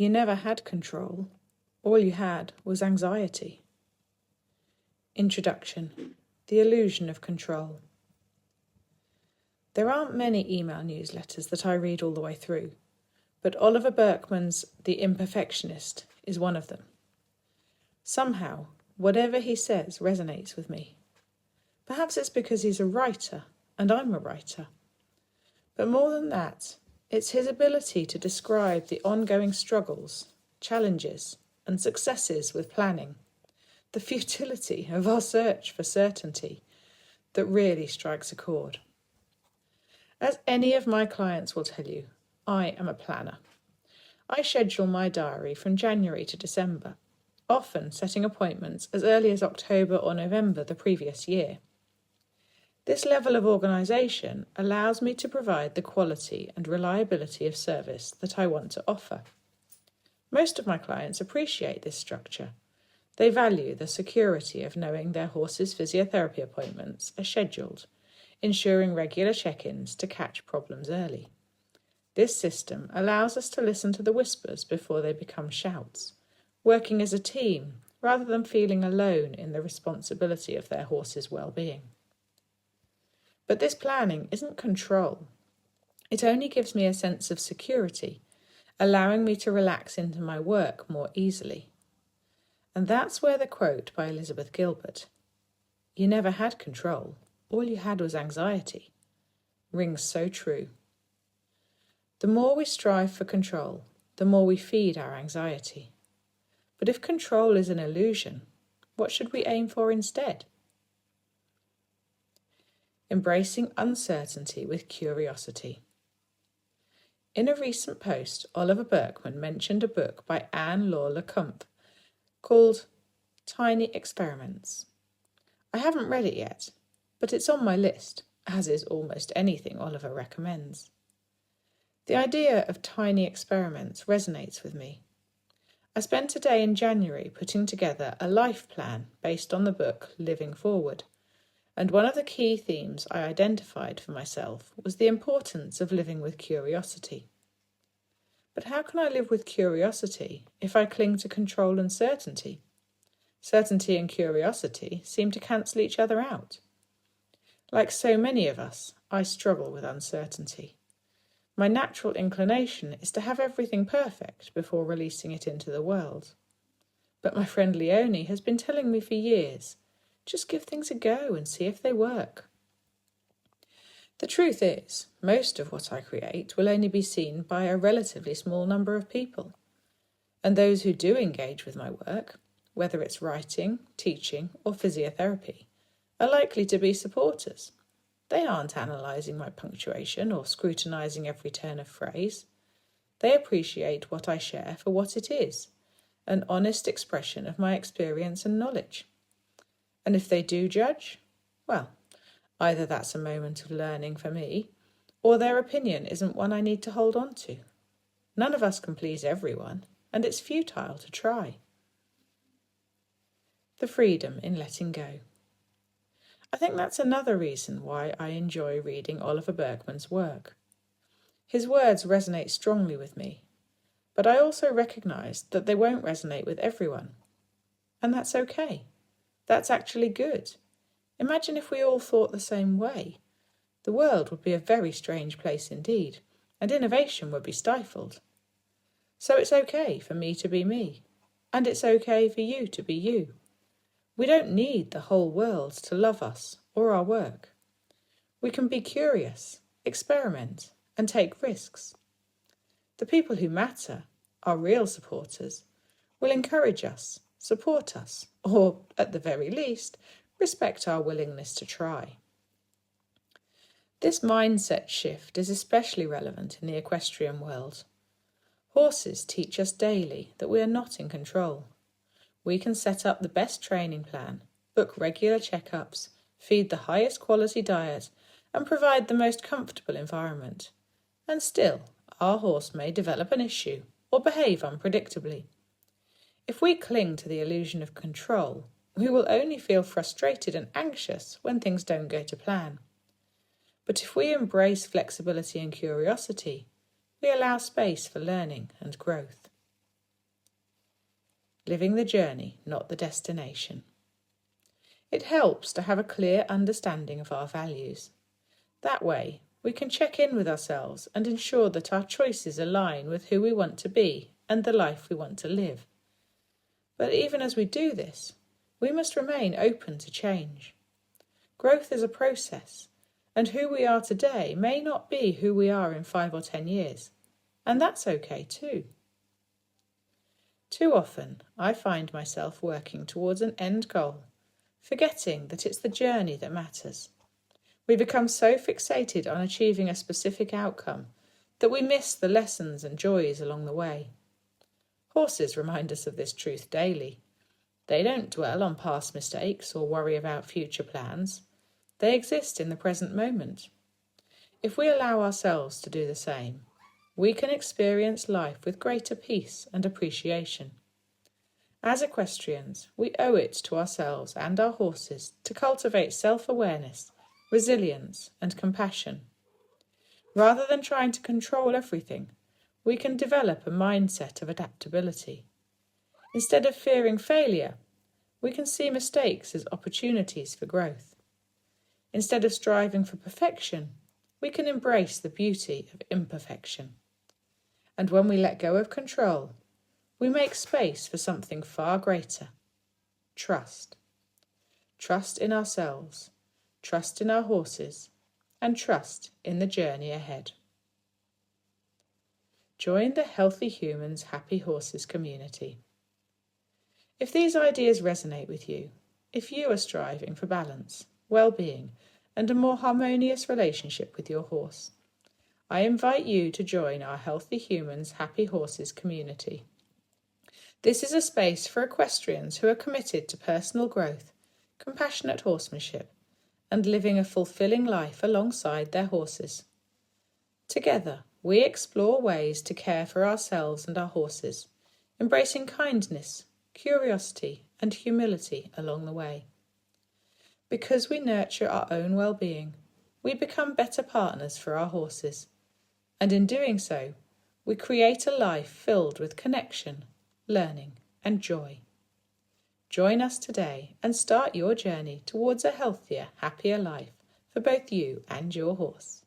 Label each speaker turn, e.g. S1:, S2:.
S1: You never had control. All you had was anxiety. Introduction. The illusion of control. There aren't many email newsletters that I read all the way through, but Oliver Burkeman's The Imperfectionist is one of them. Somehow, whatever he says resonates with me. Perhaps it's because he's a writer and I'm a writer. But more than that, it's his ability to describe the ongoing struggles, challenges, and successes with planning, the futility of our search for certainty, that really strikes a chord. As any of my clients will tell you, I am a planner. I schedule my diary from January to December, often setting appointments as early as October or November the previous year. This level of organisation allows me to provide the quality and reliability of service that I want to offer. Most of my clients appreciate this structure. They value the security of knowing their horse's physiotherapy appointments are scheduled, ensuring regular check-ins to catch problems early. This system allows us to listen to the whispers before they become shouts, working as a team rather than feeling alone in the responsibility of their horse's well-being. But this planning isn't control. It only gives me a sense of security, allowing me to relax into my work more easily. And that's where the quote by Elizabeth Gilbert, "You never had control, all you had was anxiety," rings so true. The more we strive for control, the more we feed our anxiety. But if control is an illusion, what should we aim for instead? Embracing uncertainty with curiosity. In a recent post, Oliver Burkeman mentioned a book by Anne Laure Lecomte called Tiny Experiments. I haven't read it yet, but it's on my list, as is almost anything Oliver recommends. The idea of tiny experiments resonates with me. I spent a day in January putting together a life plan based on the book Living Forward, and one of the key themes I identified for myself was the importance of living with curiosity. But how can I live with curiosity if I cling to control and certainty? Certainty and curiosity seem to cancel each other out. Like so many of us, I struggle with uncertainty. My natural inclination is to have everything perfect before releasing it into the world. But my friend Leonie has been telling me for years, just give things a go and see if they work. The truth is, most of what I create will only be seen by a relatively small number of people. And those who do engage with my work, whether it's writing, teaching, or physiotherapy, are likely to be supporters. They aren't analysing my punctuation or scrutinising every turn of phrase. They appreciate what I share for what it is, an honest expression of my experience and knowledge. And if they do judge, well, either that's a moment of learning for me, or their opinion isn't one I need to hold on to. None of us can please everyone, and it's futile to try. The freedom in letting go. I think that's another reason why I enjoy reading Oliver Burkeman's work. His words resonate strongly with me, but I also recognise that they won't resonate with everyone. And that's okay. That's actually good. Imagine if we all thought the same way. The world would be a very strange place indeed, and innovation would be stifled. So it's okay for me to be me, and it's okay for you to be you. We don't need the whole world to love us or our work. We can be curious, experiment, and take risks. The people who matter, our real supporters, will encourage us, support us, or, at the very least, respect our willingness to try. This mindset shift is especially relevant in the equestrian world. Horses teach us daily that we are not in control. We can set up the best training plan, book regular checkups, feed the highest quality diet, and provide the most comfortable environment. And still, our horse may develop an issue or behave unpredictably. If we cling to the illusion of control, we will only feel frustrated and anxious when things don't go to plan. But if we embrace flexibility and curiosity, we allow space for learning and growth. living the journey, not the destination. It helps to have a clear understanding of our values. That way, we can check in with ourselves and ensure that our choices align with who we want to be and the life we want to live. But even as we do this, we must remain open to change. Growth is a process, and who we are today may not be who we are in 5 or 10 years, and that's okay too. Too often, I find myself working towards an end goal, forgetting that it's the journey that matters. We become so fixated on achieving a specific outcome that we miss the lessons and joys along the way. Horses remind us of this truth daily. They don't dwell on past mistakes or worry about future plans. They exist in the present moment. If we allow ourselves to do the same, we can experience life with greater peace and appreciation. As equestrians, we owe it to ourselves and our horses to cultivate self-awareness, resilience, and compassion. Rather than trying to control everything, we can develop a mindset of adaptability. Instead of fearing failure, we can see mistakes as opportunities for growth. Instead of striving for perfection, we can embrace the beauty of imperfection. And when we let go of control, we make space for something far greater: trust. Trust in ourselves, trust in our horses, and trust in the journey ahead. Join the Healthy Humans, Happy Horses community. If these ideas resonate with you, if you are striving for balance, well-being, and a more harmonious relationship with your horse, I invite you to join our Healthy Humans, Happy Horses community. This is a space for equestrians who are committed to personal growth, compassionate horsemanship, and living a fulfilling life alongside their horses. Together, we explore ways to care for ourselves and our horses, embracing kindness, curiosity, and humility along the way. Because we nurture our own well-being, we become better partners for our horses, and in doing so, we create a life filled with connection, learning, and joy. Join us today and start your journey towards a healthier, happier life for both you and your horse.